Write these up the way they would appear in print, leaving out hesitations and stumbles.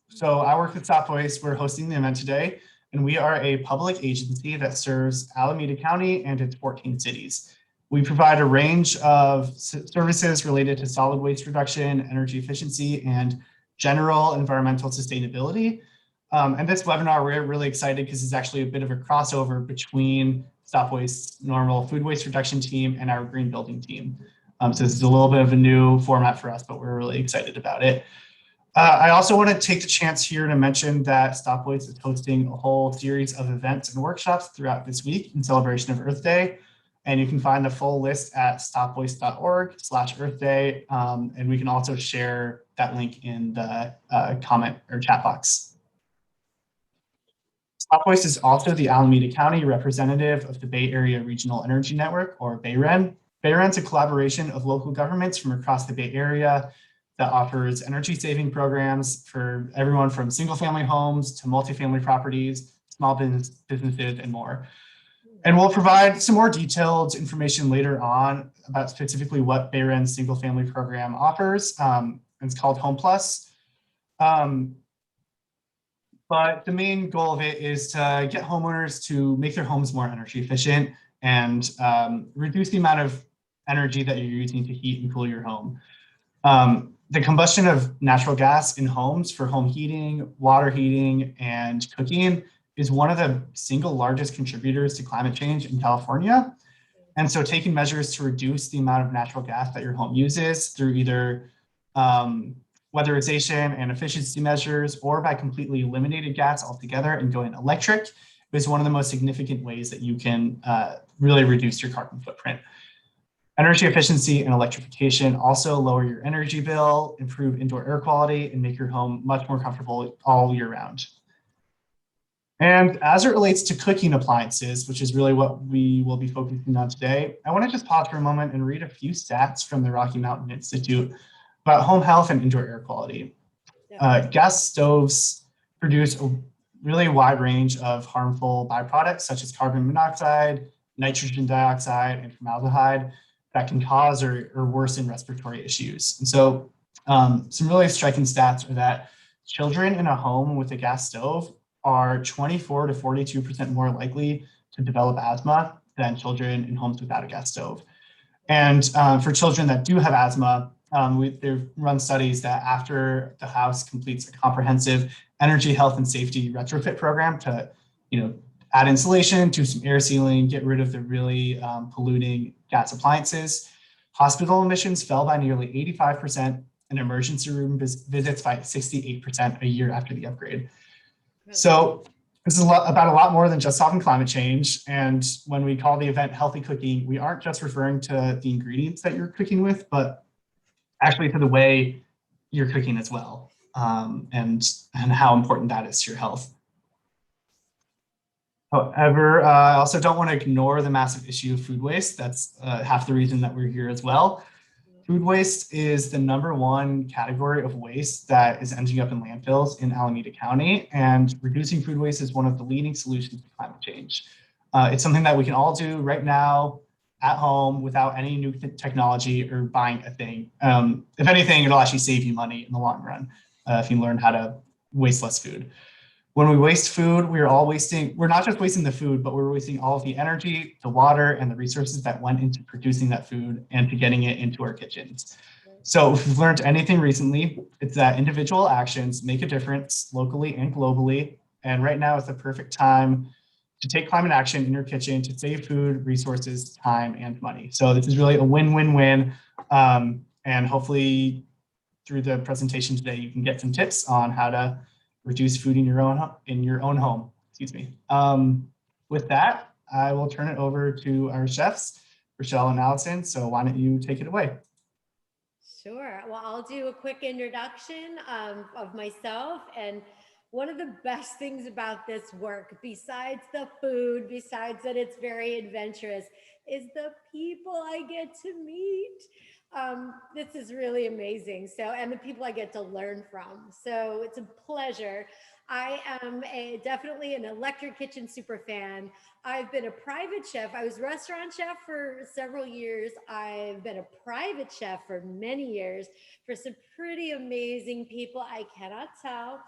So I work with StopWaste. We're hosting the event today, and we are a public agency that serves Alameda County and its 14 cities. We provide a range of services related to solid waste reduction, energy efficiency, and general environmental sustainability. And this webinar, we're really excited because it's actually a bit of a crossover between StopWaste's normal food waste reduction team and our green building team. So this is a little bit of a new format for us, but we're really excited about it. I also want to take the chance here to mention that StopWaste is hosting a whole series of events and workshops throughout this week in celebration of Earth Day. And you can find the full list at stopwaste.org/Earth Day. And we can also share that link in the comment or chat box. StopWaste is also the Alameda County representative of the Bay Area Regional Energy Network, or BayREN. BayREN's a collaboration of local governments from across the Bay Area that offers energy saving programs for everyone from single family homes to multifamily properties, small businesses, and more. And we'll provide some more detailed information later on about specifically what BayREN's single family program offers. It's called Home Plus. But the main goal of it is to get homeowners to make their homes more energy efficient and reduce the amount of energy that you're using to heat and cool your home. The combustion of natural gas in homes for home heating, water heating, and cooking is one of the single largest contributors to climate change in California. And so taking measures to reduce the amount of natural gas that your home uses through either weatherization and efficiency measures, or by completely eliminating gas altogether and going electric, is one of the most significant ways that you can really reduce your carbon footprint. Energy efficiency and electrification also lower your energy bill, improve indoor air quality, and make your home much more comfortable all year round. And as it relates to cooking appliances, which is really what we will be focusing on today, I want to just pause for a moment and read a few stats from the Rocky Mountain Institute about home health and indoor air quality. Gas stoves produce a really wide range of harmful byproducts, such as carbon monoxide, nitrogen dioxide, and formaldehyde that can cause or worsen respiratory issues. And so some really striking stats are that children in a home with a gas stove are 24 to 42% more likely to develop asthma than children in homes without a gas stove. And for children that do have asthma, they've run studies that after the house completes a comprehensive energy, health, and safety retrofit program to, add insulation, do some air sealing, get rid of the really polluting gas appliances, hospital admissions fell by nearly 85% and emergency room visits by 68% a year after the upgrade. So this is about a lot more than just solving climate change. And when we call the event Healthy Cooking, we aren't just referring to the ingredients that you're cooking with, but actually to the way you're cooking as well, and how important that is to your health. However, I also don't want to ignore the massive issue of food waste. That's half the reason that we're here as well. Food waste is the #1 category of waste that is ending up in landfills in Alameda County, and reducing food waste is one of the leading solutions to climate change. It's something that we can all do right now at home without any new technology or buying a thing. If anything, it'll actually save you money in the long run if you learn how to waste less food. When we waste food, we're not just wasting the food, but we're wasting all of the energy, the water, and the resources that went into producing that food and to getting it into our kitchens. So if we've learned anything recently, it's that individual actions make a difference locally and globally. And right now is the perfect time to take climate action in your kitchen to save food, resources, time, and money. So this is really a win-win-win. And hopefully through the presentation today, you can get some tips on how to reduce food in your own home. Excuse me. With that, I will turn it over to our chefs, Rachelle and Alison. So why don't you take it away? Sure. Well, I'll do a quick introduction of myself. And one of the best things about this work, besides the food, besides that it's very adventurous, is the people I get to meet. This is really amazing. So, and the people I get to learn from. So it's a pleasure. I am definitely an electric kitchen super fan. I've been a private chef. I was restaurant chef for several years. I've been a private chef for many years for some pretty amazing people. I cannot tell.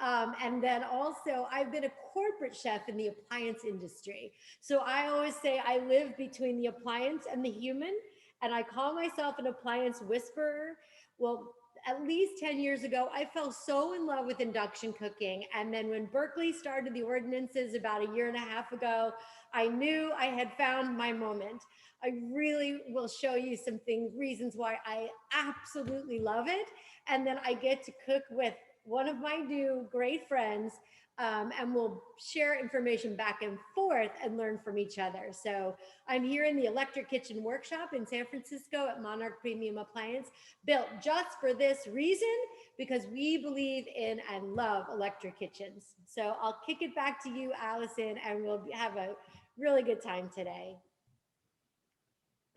And then also, I've been a corporate chef in the appliance industry. So I always say I live between the appliance and the human, and I call myself an appliance whisperer. Well, at least 10 years ago, I fell so in love with induction cooking. And then when Berkeley started the ordinances about a year and a half ago, I knew I had found my moment. I really will show you some things, reasons why I absolutely love it. And then I get to cook with one of my new great friends, and we'll share information back and forth and learn from each other. So I'm here in the Electric Kitchen Workshop in San Francisco at Monarch Premium Appliance, built just for this reason, because we believe in and love electric kitchens. So I'll kick it back to you, Allison, and we'll have a really good time today.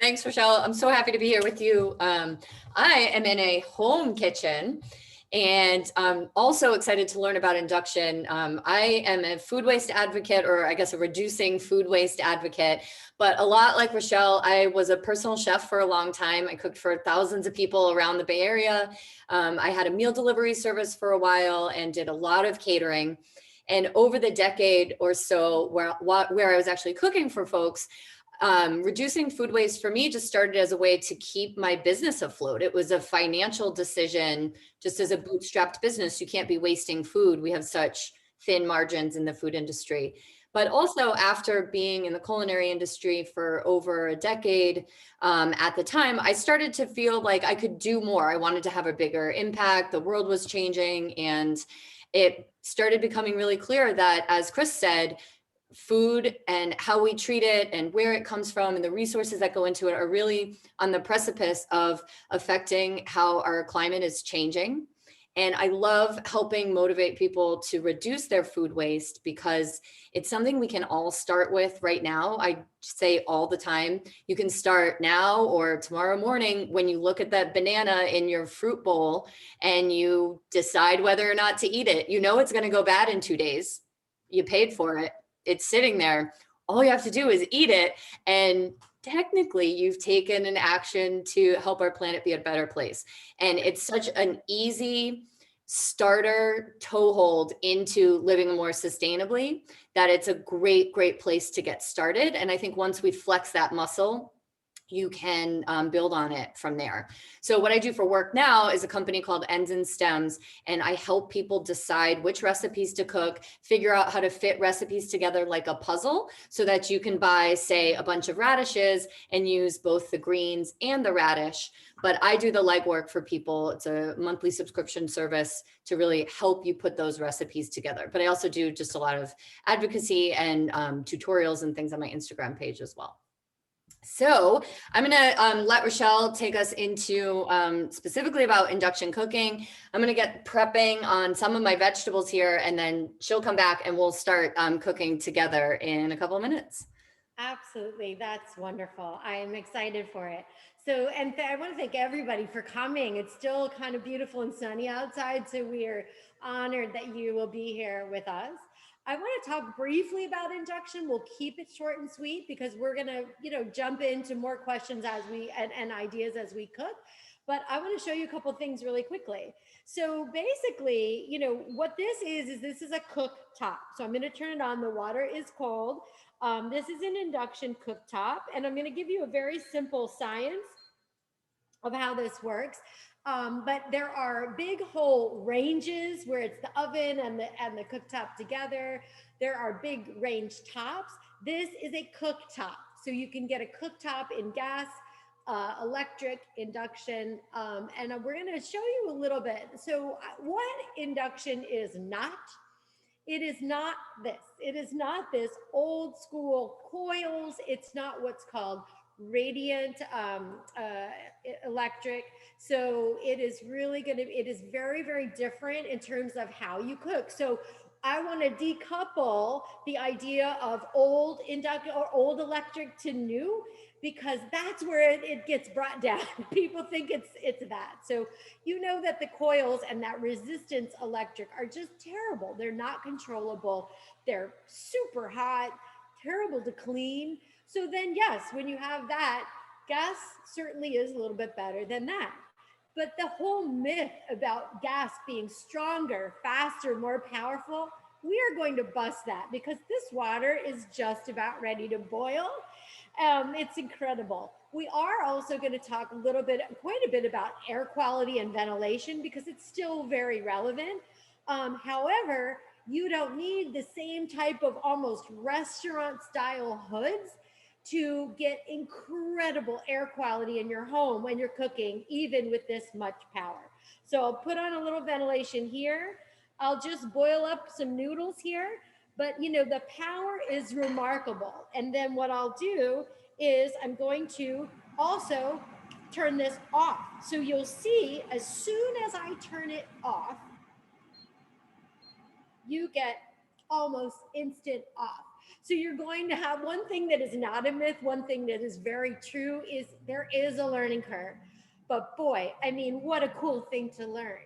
Thanks, Rachelle. I'm so happy to be here with you. I am in a home kitchen, and I'm also excited to learn about induction. I am a food waste advocate, or I guess a reducing food waste advocate, but a lot like Rachelle, I was a personal chef for a long time. I cooked for thousands of people around the Bay Area. I had a meal delivery service for a while and did a lot of catering. And over the decade or so where I was actually cooking for folks, reducing food waste for me just started as a way to keep my business afloat. It was a financial decision. Just as a bootstrapped business, you can't be wasting food. We have such thin margins in the food industry. But also, after being in the culinary industry for over a decade, at the time, I started to feel like I could do more. I wanted to have a bigger impact. The world was changing, and it started becoming really clear that, as Chris said, food and how we treat it and where it comes from and the resources that go into it are really on the precipice of affecting how our climate is changing. And I love helping motivate people to reduce their food waste because it's something we can all start with right now. I say all the time, you can start now or tomorrow morning when you look at that banana in your fruit bowl and you decide whether or not to eat it. You know it's going to go bad in 2 days. You paid for it. It's sitting there. All you have to do is eat it. And technically you've taken an action to help our planet be a better place. And it's such an easy starter toehold into living more sustainably that it's a great, great place to get started. And I think once we flex that muscle, you can build on it from there. So what I do for work now is a company called Ends and Stems, and I help people decide which recipes to cook, figure out how to fit recipes together like a puzzle so that you can buy, say, a bunch of radishes and use both the greens and the radish. But I do the legwork for people. It's a monthly subscription service to really help you put those recipes together. But I also do just a lot of advocacy and tutorials and things on my Instagram page as well. So I'm going to let Rachelle take us into specifically about induction cooking. I'm going to get prepping on some of my vegetables here, and then she'll come back and we'll start cooking together in a couple of minutes. Absolutely. That's wonderful. I am excited for it. So, and I want to thank everybody for coming. It's still kind of beautiful and sunny outside, so we are honored that you will be here with us. I want to talk briefly about induction. We'll keep it short and sweet because we're going to, jump into more questions as we and ideas as we cook. But I want to show you a couple of things really quickly. So basically, what this is a cooktop. So I'm going to turn it on. The water is cold. This is an induction cooktop, and I'm going to give you a very simple science of how this works. But there are big whole ranges where it's the oven and the cooktop together. There are big range tops. This is a cooktop. So you can get a cooktop in gas, electric, induction, and we're going to show you a little bit. So what induction is not, it is not this. It is not this old school coils. It's not what's called radiant electric. So it is really it is very, very different in terms of how you cook. So I want to decouple the idea of old induction or old electric to new, because that's where it gets brought down. People think it's that. So you know that the coils and that resistance electric are just terrible. They're not controllable. They're super hot, terrible to clean. So then yes, when you have that, gas certainly is a little bit better than that. But the whole myth about gas being stronger, faster, more powerful, we are going to bust that, because this water is just about ready to boil. It's incredible. We are also going to talk quite a bit about air quality and ventilation, because it's still very relevant. However, you don't need the same type of almost restaurant style hoods to get incredible air quality in your home when you're cooking, even with this much power. So I'll put on a little ventilation here. I'll just boil up some noodles here, but you know, the power is remarkable. And then what I'll do is I'm going to also turn this off. So you'll see as soon as I turn it off, you get almost instant off. So you're going to have one thing that is not a myth, one thing that is very true is there is a learning curve. But boy, I mean, what a cool thing to learn.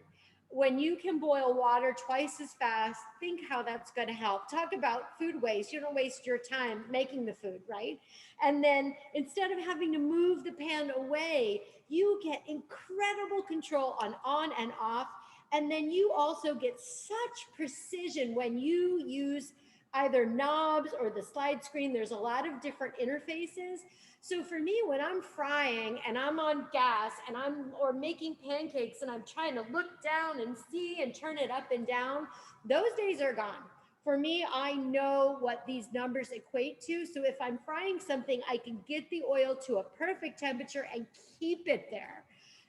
When you can boil water twice as fast, think how that's going to help. Talk about food waste. You don't waste your time making the food, right? And then instead of having to move the pan away, you get incredible control on and off. And then you also get such precision when you use either knobs or the slide screen. There's a lot of different interfaces. So for me, when I'm frying and I'm on gas and or making pancakes and I'm trying to look down and see and turn it up and down, those days are gone. For me, I know what these numbers equate to. So if I'm frying something, I can get the oil to a perfect temperature and keep it there.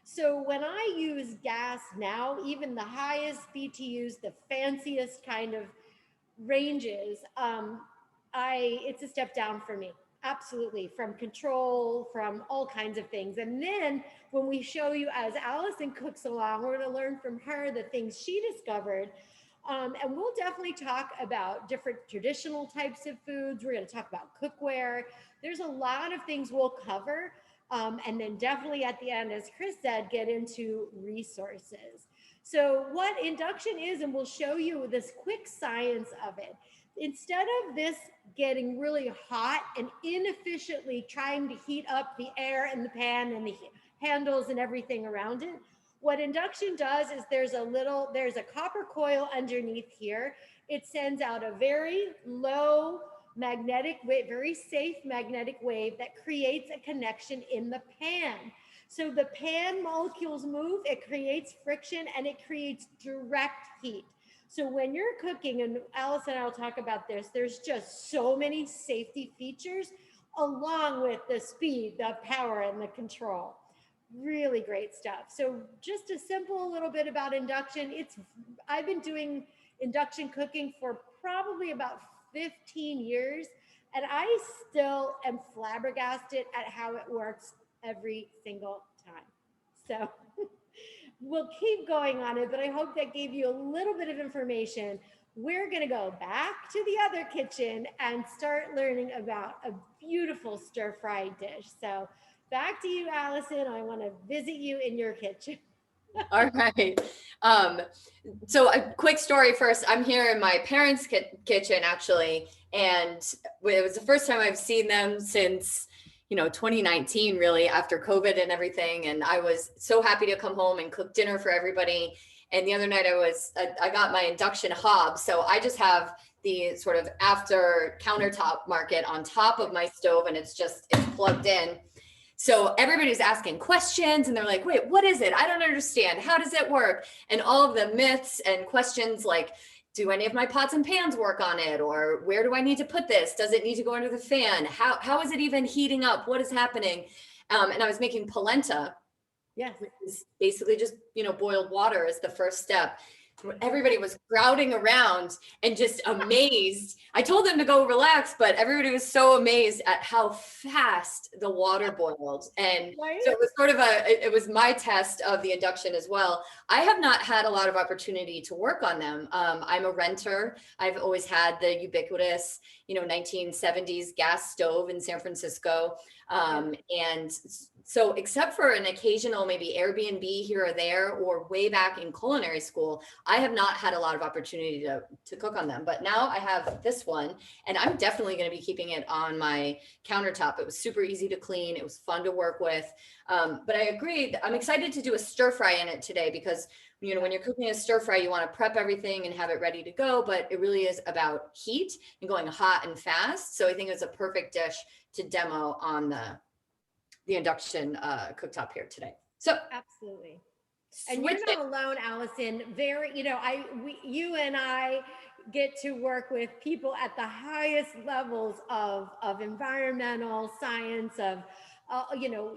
So when I use gas now, even the highest BTUs, the fanciest kind of ranges, it's a step down for me. Absolutely, from control, from all kinds of things. And then when we show you, as Alison cooks along, we're going to learn from her the things she discovered. And we'll definitely talk about different traditional types of foods. We're going to talk about cookware. There's a lot of things we'll cover. And then definitely at the end, as Chris said, get into resources. So what induction is, and we'll show you this quick science of it. Instead of this getting really hot and inefficiently trying to heat up the air in the pan and the handles and everything around it, what induction does is there's a copper coil underneath here. It sends out a very low magnetic wave, very safe magnetic wave that creates a connection in the pan. So the pan molecules move, it creates friction, and it creates direct heat. So when you're cooking, and Alison and I will talk about this, there's just so many safety features along with the speed, the power, and the control. Really great stuff. So just a simple little bit about induction. I've been doing induction cooking for probably about 15 years, and I still am flabbergasted at how it works every single time. So we'll keep going on it, but I hope that gave you a little bit of information. We're going to go back to the other kitchen and start learning about a beautiful stir-fried dish. So back to you, Alison. I want to visit you in your kitchen. All right. So a quick story first. I'm here in my parents' kitchen, actually, and it was the first time I've seen them since 2019, really, after COVID and everything. And I was so happy to come home and cook dinner for everybody. And the other night I got my induction hob. So I just have the sort of after countertop market on top of my stove, and it's plugged in. So everybody's asking questions and they're like, wait, what is it? I don't understand. How does it work? And all of the myths and questions like, do any of my pots and pans work on it? Or where do I need to put this? Does it need to go under the fan? How is it even heating up? What is happening? And I was making polenta. Yes. Which is basically just, boiled water is the first step. everybody was crowding around and just amazed. I told them to go relax, but everybody was so amazed at how fast the water boiled. And Right? so it was sort of it was my test of the induction as well. I have not had a lot of opportunity to work on them. I'm a renter. I've always had the ubiquitous, 1970s gas stove in San Francisco. And so except for an occasional maybe Airbnb here or there, or way back in culinary school, I have not had a lot of opportunity to cook on them. But now I have this one, and I'm definitely going to be keeping it on my countertop. It was super easy to clean. It was fun to work with. But I agree. I'm excited to do a stir fry in it today because when you're cooking a stir fry, you want to prep everything and have it ready to go, but it really is about heat and going hot and fast. So I think it's a perfect dish to demo on the induction cooktop here today. So Absolutely. And you're not alone, Alison. You and I get to work with people at the highest levels of environmental science, of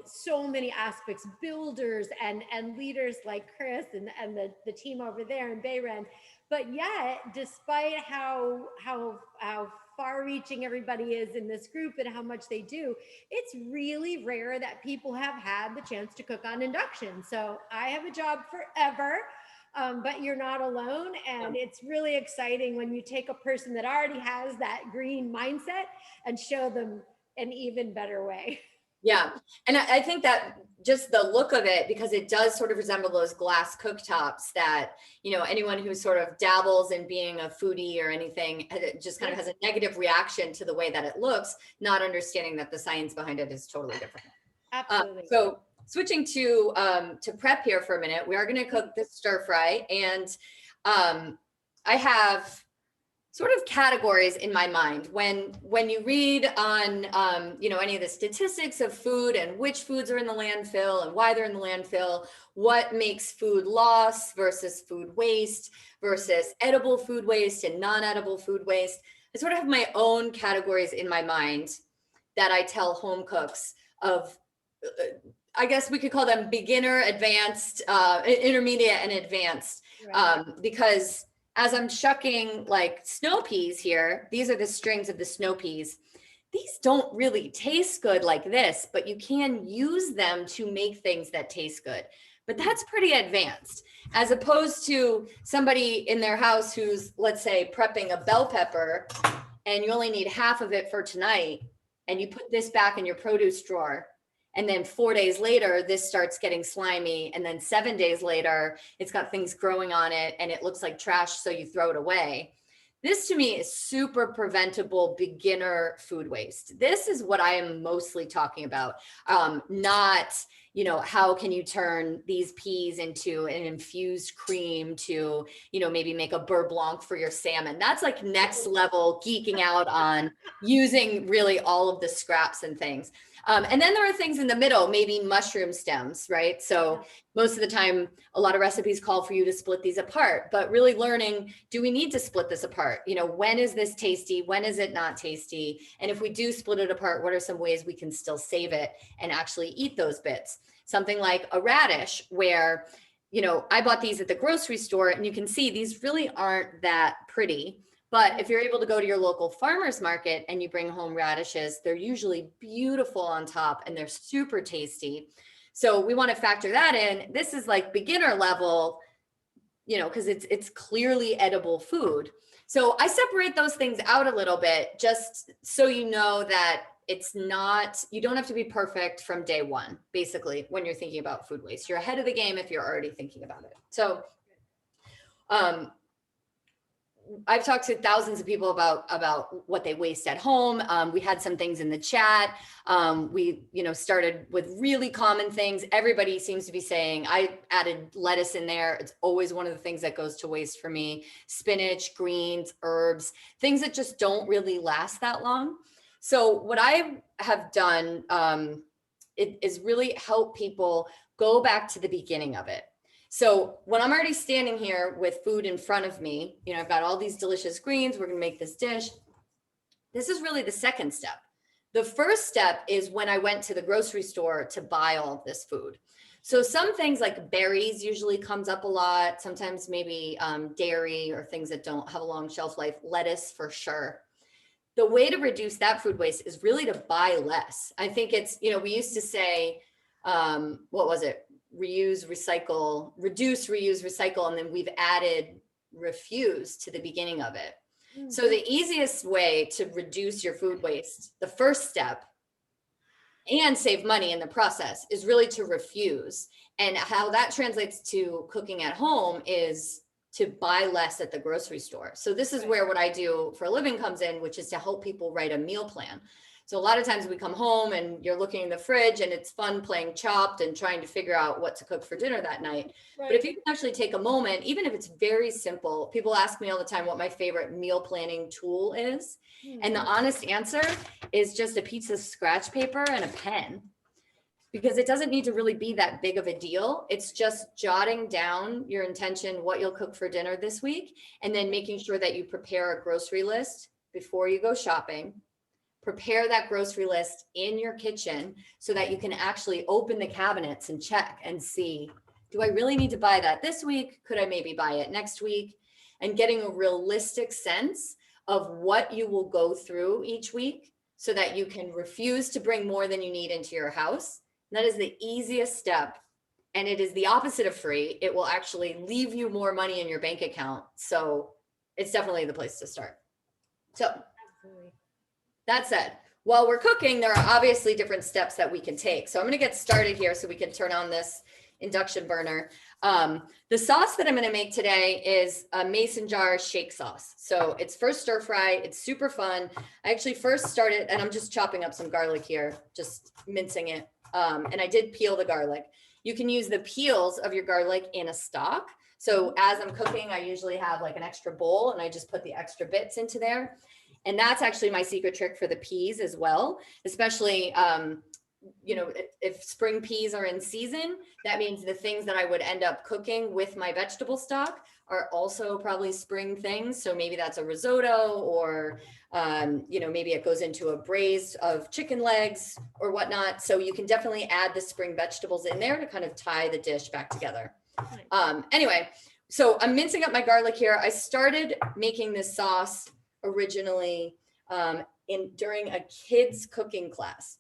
so many aspects, builders and leaders like Chris and the team over there in Bayren. But yet, despite how far-reaching everybody is in this group and how much they do, it's really rare that people have had the chance to cook on induction. So I have a job forever, but you're not alone. And it's really exciting when you take a person that already has that green mindset and show them an even better way. Yeah. And I think that just the look of it, because it does sort of resemble those glass cooktops that, anyone who sort of dabbles in being a foodie or anything, it just kind of has a negative reaction to the way that it looks, not understanding that the science behind it is totally different. Absolutely. So switching to prep here for a minute, we are going to cook this stir fry. And I have sort of categories in my mind. When you read on, any of the statistics of food and which foods are in the landfill and why they're in the landfill, what makes food loss versus food waste versus edible food waste and non-edible food waste, I sort of have my own categories in my mind that I tell home cooks of, I guess we could call them beginner, advanced, intermediate, and advanced, Right. because as I'm shucking like snow peas here, these are the strings of the snow peas. These don't really taste good like this, but you can use them to make things that taste good. But that's pretty advanced, as opposed to somebody in their house who's, let's say, prepping a bell pepper and you only need half of it for tonight, and you put this back in your produce drawer. And then 4 days later, this starts getting slimy. And then 7 days later, it's got things growing on it and it looks like trash, so you throw it away. This to me is super preventable beginner food waste. This is what I am mostly talking about. Not, how can you turn these peas into an infused cream to, maybe make a beurre blanc for your salmon. That's like next level geeking out on using really all of the scraps and things. And then there are things in the middle, maybe mushroom stems, right? So most of the time, a lot of recipes call for you to split these apart, but really learning, do we need to split this apart? When is this tasty? When is it not tasty? And if we do split it apart, what are some ways we can still save it and actually eat those bits? Something like a radish where, I bought these at the grocery store, and you can see these really aren't that pretty. But if you're able to go to your local farmer's market and you bring home radishes, they're usually beautiful on top and they're super tasty. So we want to factor that in. This is like beginner level, because it's clearly edible food. So I separate those things out a little bit, just so you know that you don't have to be perfect from day one, basically, when you're thinking about food waste. You're ahead of the game if you're already thinking about it. So, I've talked to thousands of people about what they waste at home. We had some things in the chat. We, started with really common things. Everybody seems to be saying, I added lettuce in there. It's always one of the things that goes to waste for me. Spinach, greens, herbs, things that just don't really last that long. So what I have done is really help people go back to the beginning of it. So when I'm already standing here with food in front of me, I've got all these delicious greens, we're gonna make this dish. This is really the second step. The first step is when I went to the grocery store to buy all of this food. So some things like berries usually comes up a lot. Sometimes maybe dairy or things that don't have a long shelf life, lettuce for sure. The way to reduce that food waste is really to buy less. I think it's, we used to say, what was it? Reuse, recycle, reduce, reuse, recycle. And then we've added refuse to the beginning of it. So the easiest way to reduce your food waste, the first step, and save money in the process, is really to refuse. And how that translates to cooking at home is to buy less at the grocery store. So this is where what I do for a living comes in, which is to help people write a meal plan. So a lot of times we come home and you're looking in the fridge and it's fun playing Chopped and trying to figure out what to cook for dinner that night. Right. But if you can actually take a moment, even if it's very simple, people ask me all the time what my favorite meal planning tool is. And the honest answer is just a piece of scratch paper and a pen, because it doesn't need to really be that big of a deal. It's just jotting down your intention, what you'll cook for dinner this week, and then making sure that you prepare a grocery list before you go shopping. Prepare that grocery list in your kitchen so that you can actually open the cabinets and check and see, do I really need to buy that this week? Could I maybe buy it next week? And getting a realistic sense of what you will go through each week so that you can refuse to bring more than you need into your house. And that is the easiest step. And it is the opposite of free. It will actually leave you more money in your bank account. So it's definitely the place to start. So that said, while we're cooking, there are obviously different steps that we can take. So I'm going to get started here so we can turn on this induction burner. The sauce that I'm going to make today is a mason jar shake sauce. So it's first stir fry. It's super fun. I actually first started, and I'm just chopping up some garlic here, just mincing it. And I did peel the garlic. You can use the peels of your garlic in a stock. So as I'm cooking, I usually have like an extra bowl and I just put the extra bits into there. And that's actually my secret trick for the peas as well, especially, if spring peas are in season, that means the things that I would end up cooking with my vegetable stock are also probably spring things. So maybe that's a risotto or, maybe it goes into a braise of chicken legs or whatnot. So you can definitely add the spring vegetables in there to kind of tie the dish back together. Anyway, so I'm mincing up my garlic here. I started making this sauce originally during a kids cooking class.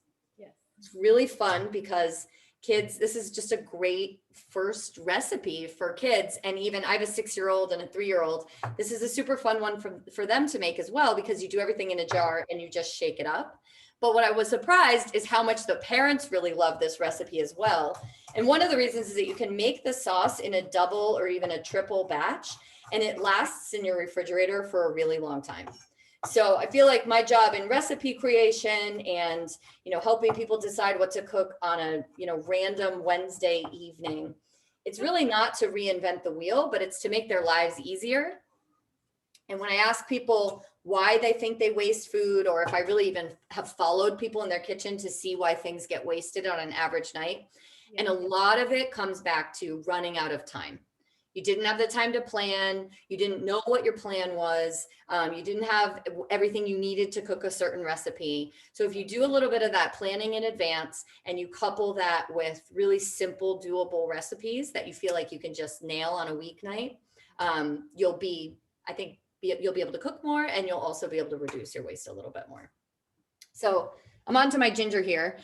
It's really fun because kids, this is just a great first recipe for kids. And even I have a 6-year-old and a 3-year-old. This is a super fun one for them to make as well, because you do everything in a jar and you just shake it up. But what I was surprised is how much the parents really love this recipe as well. And one of the reasons is that you can make the sauce in a double or even a triple batch, and it lasts in your refrigerator for a really long time. So I feel like my job in recipe creation and, helping people decide what to cook on a, random Wednesday evening, it's really not to reinvent the wheel, but it's to make their lives easier. And when I ask people why they think they waste food, or if I really even have followed people in their kitchen to see why things get wasted on an average night, and a lot of it comes back to running out of time. You didn't have the time to plan. You didn't know what your plan was. You didn't have everything you needed to cook a certain recipe. So if you do a little bit of that planning in advance and you couple that with really simple, doable recipes that you feel like you can just nail on a weeknight, you'll be able to cook more, and you'll also be able to reduce your waste a little bit more. So I'm on to my ginger here.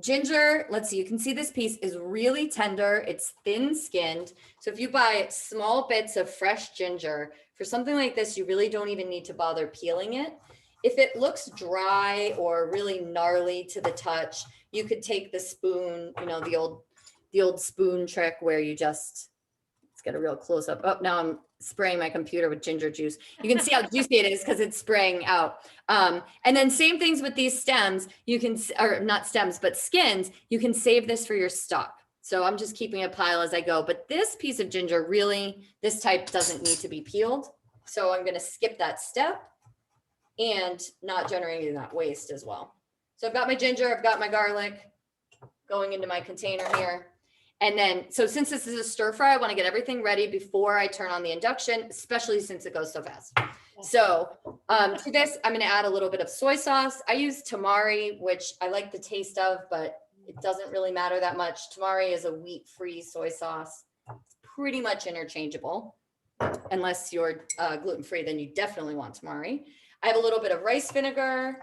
Ginger, let's see, you can see this piece is really tender. It's thin skinned. So if you buy small bits of fresh ginger for something like this, you really don't even need to bother peeling it. If it looks dry or really gnarly to the touch, you could take the spoon, the old spoon trick where you just, let's get a real close up. Oh, now I'm spraying my computer with ginger juice. You can see how juicy it is because it's spraying out. And then same things with these stems, or not stems, but skins, you can save this for your stock. So I'm just keeping a pile as I go, but this piece of ginger really, this type doesn't need to be peeled. So I'm going to skip that step and not generating that waste as well. So I've got my ginger, I've got my garlic going into my container here. And then, so since this is a stir fry, I want to get everything ready before I turn on the induction, especially since it goes so fast. So to this, I'm going to add a little bit of soy sauce. I use tamari, which I like the taste of, but It doesn't really matter that much. Tamari is a wheat-free soy sauce. It's pretty much interchangeable. Unless you're gluten-free, then you definitely want tamari. I have a little bit of rice vinegar.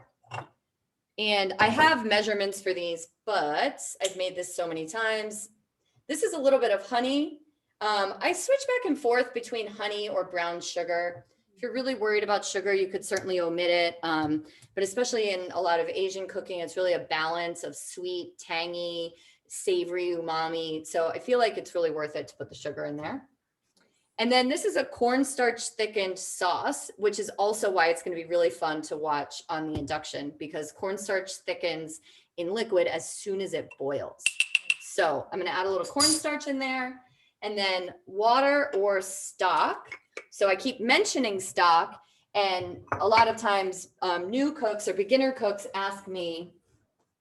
And I have measurements for these, but I've made this so many times. This is a little bit of honey. I switch back and forth between honey or brown sugar. If you're really worried about sugar, you could certainly omit it. But especially in a lot of Asian cooking, it's really a balance of sweet, tangy, savory, umami. So I feel like it's really worth it to put the sugar in there. And then this is a cornstarch thickened sauce, which is also why it's going to be really fun to watch on the induction, because cornstarch thickens in liquid as soon as it boils. So I'm going to add a little cornstarch in there, and then water or stock. So I keep mentioning stock, and a lot of times new cooks or beginner cooks ask me,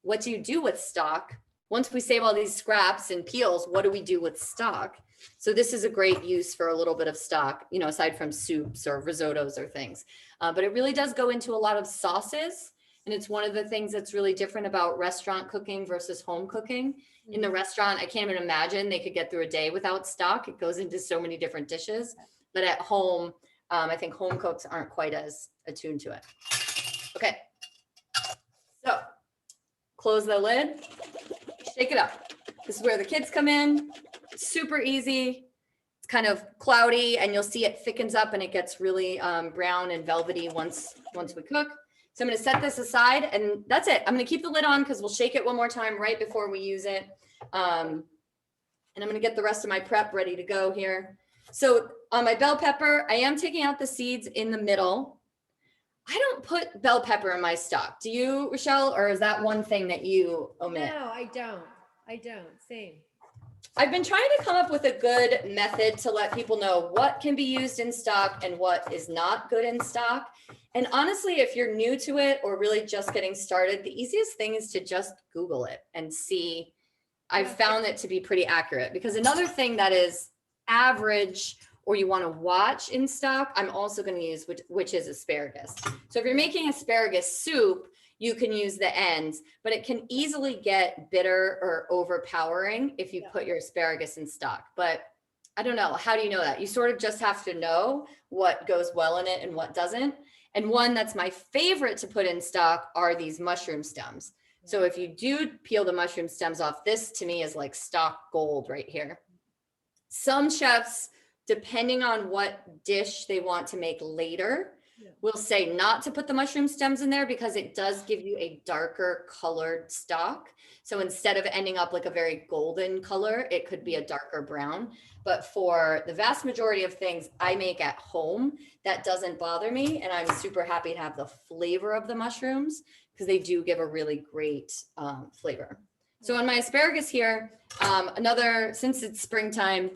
what do you do with stock? Once we save all these scraps and peels, what do we do with stock? So this is a great use for a little bit of stock, you know, aside from soups or risottos or things. But it really does go into a lot of sauces. And it's one of the things that's really different about restaurant cooking versus home cooking. In the restaurant, I can't even imagine they could get through a day without stock. It goes into so many different dishes. But at home, I think home cooks aren't quite as attuned to it. Okay. So close the lid, shake it up. This is where the kids come in. Super easy. It's kind of cloudy, and you'll see it thickens up and it gets really brown and velvety once we cook. So I'm going to set this aside, and that's it. I'm going to keep the lid on because we'll shake it one more time right before we use it. And I'm going to get the rest of my prep ready to go here. So on my bell pepper, I am taking out the seeds in the middle. I don't put bell pepper in my stock. Do you, Rachelle, or is that one thing that you omit? No, I don't. Same. I've been trying to come up with a good method to let people know what can be used in stock and what is not good in stock. And honestly, if you're new to it or really just getting started, the easiest thing is to just Google it and see. I've found it to be pretty accurate, because another thing that is average or you want to watch in stock, I'm also going to use, which is asparagus. So if you're making asparagus soup, you can use the ends, but it can easily get bitter or overpowering if you put your asparagus in stock. But I don't know. How do you know that? You sort of just have to know what goes well in it and what doesn't. And one that's my favorite to put in stock are these mushroom stems. So if you do peel the mushroom stems off, this to me is like stock gold right here. Some chefs, depending on what dish they want to make later, will say not to put the mushroom stems in there because it does give you a darker colored stock. So instead of ending up like a very golden color, it could be a darker brown. But for the vast majority of things I make at home, that doesn't bother me. And I'm super happy to have the flavor of the mushrooms because they do give a really great flavor. So on my asparagus here, since it's springtime,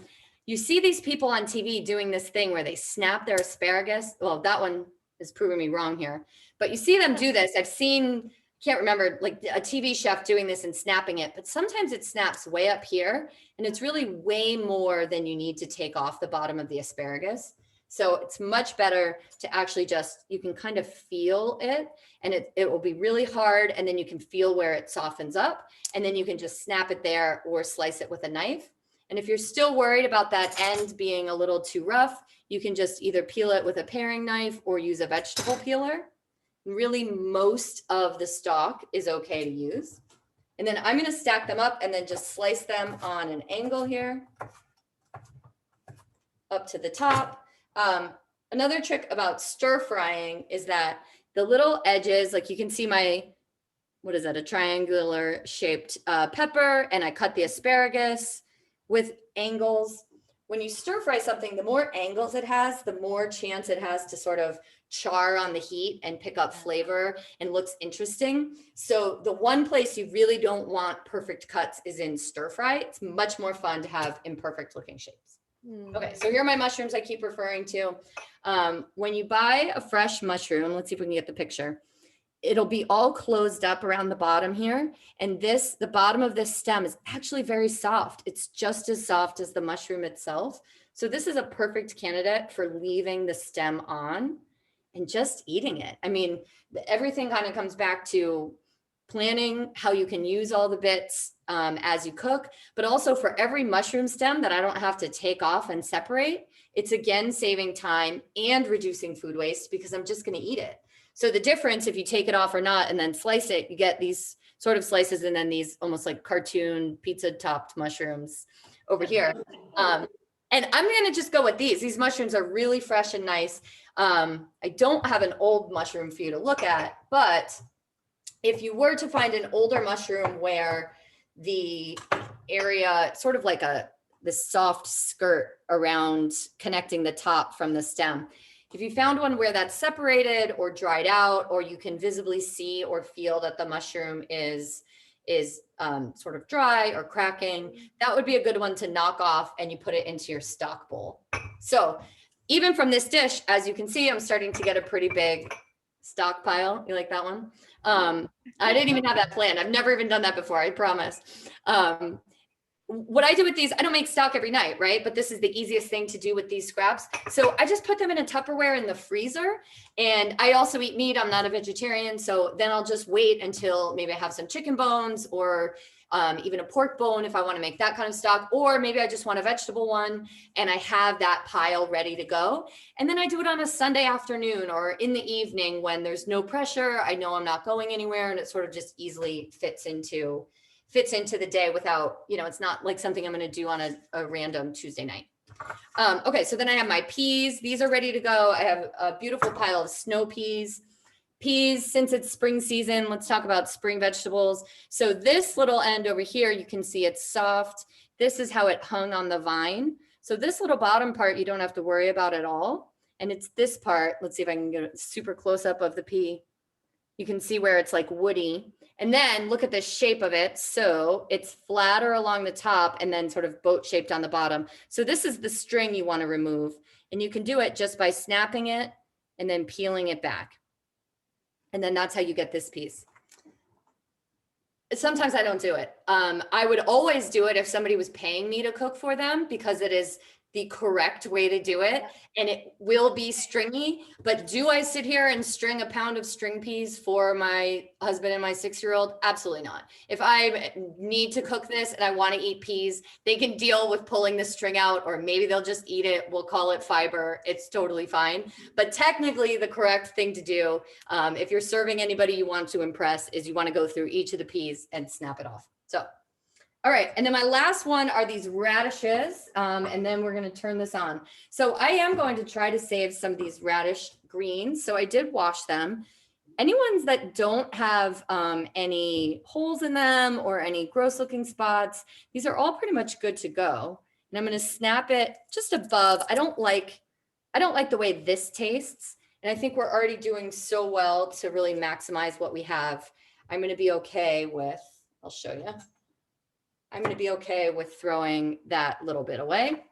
you see these people on TV doing this thing where they snap their asparagus. Well, that one is proving me wrong here, but you see them do this. I've seen, can't remember, like a TV chef doing this and snapping it, but sometimes it snaps way up here and it's really way more than you need to take off the bottom of the asparagus. So it's much better to actually just, you can kind of feel it, and it will be really hard. And then you can feel where it softens up, and then you can just snap it there or slice it with a knife. And if you're still worried about that end being a little too rough, you can just either peel it with a paring knife or use a vegetable peeler. Really, most of the stalk is okay to use. And then I'm going to stack them up and then just slice them on an angle here up to the top. Another trick about stir frying is that the little edges, like you can see my, what is that, a triangular shaped pepper, and I cut the asparagus with angles. When you stir fry something, the more angles it has, the more chance it has to sort of char on the heat and pick up flavor and looks interesting. So the one place you really don't want perfect cuts is in stir fry. It's much more fun to have imperfect looking shapes. Okay, so here are my mushrooms I keep referring to. When you buy a fresh mushroom, let's see if we can get the picture. It'll be all closed up around the bottom here. And the bottom of this stem is actually very soft. It's just as soft as the mushroom itself. So this is a perfect candidate for leaving the stem on and just eating it. I mean, everything kind of comes back to planning how you can use all the bits as you cook, but also for every mushroom stem that I don't have to take off and separate, it's again saving time and reducing food waste because I'm just going to eat it. So the difference, if you take it off or not and then slice it, you get these sort of slices and then these almost like cartoon pizza topped mushrooms over here. And I'm going to just go with these. These mushrooms are really fresh and nice. I don't have an old mushroom for you to look at, but if you were to find an older mushroom where the area, sort of like the soft skirt around connecting the top from the stem, if you found one where that's separated or dried out, or you can visibly see or feel that the mushroom is sort of dry or cracking, that would be a good one to knock off and you put it into your stock bowl. So even from this dish, as you can see, I'm starting to get a pretty big stockpile. You like that one? I didn't even have that planned. I've never even done that before, I promise. What I do with these, I don't make stock every night, right? But this is the easiest thing to do with these scraps. So I just put them in a Tupperware in the freezer. And I also eat meat. I'm not a vegetarian. So then I'll just wait until maybe I have some chicken bones or even a pork bone if I want to make that kind of stock, or maybe I just want a vegetable one and I have that pile ready to go. And then I do it on a Sunday afternoon or in the evening when there's no pressure. I know I'm not going anywhere and it sort of just easily fits into the day without, it's not like something I'm going to do on a random Tuesday night. Okay, so then I have my peas. These are ready to go. I have a beautiful pile of snow peas. Peas, since it's spring season, let's talk about spring vegetables. So this little end over here, you can see it's soft. This is how it hung on the vine. So this little bottom part, you don't have to worry about at all. And it's this part, let's see if I can get a super close up of the pea. You can see where it's like woody. And then look at the shape of it. So it's flatter along the top and then sort of boat shaped on the bottom. So this is the string you want to remove. And you can do it just by snapping it and then peeling it back. And then that's how you get this piece. Sometimes I don't do it. I would always do it if somebody was paying me to cook for them because it is the correct way to do it. And it will be stringy, but do I sit here and string a pound of string peas for my husband and my 6-year-old? Absolutely not. If I need to cook this and I want to eat peas, they can deal with pulling the string out, or maybe they'll just eat it. We'll call it fiber. It's totally fine. But technically the correct thing to do, if you're serving anybody you want to impress, is you want to go through each of the peas and snap it off. So all right, and then my last one are these radishes, and then we're going to turn this on. So I am going to try to save some of these radish greens. So I did wash them. Any ones that don't have any holes in them or any gross looking spots, these are all pretty much good to go. And I'm going to snap it just above. I don't like the way this tastes. And I think we're already doing so well to really maximize what we have. I'm going to be okay with, I'll show you. I'm going to be okay with throwing that little bit away.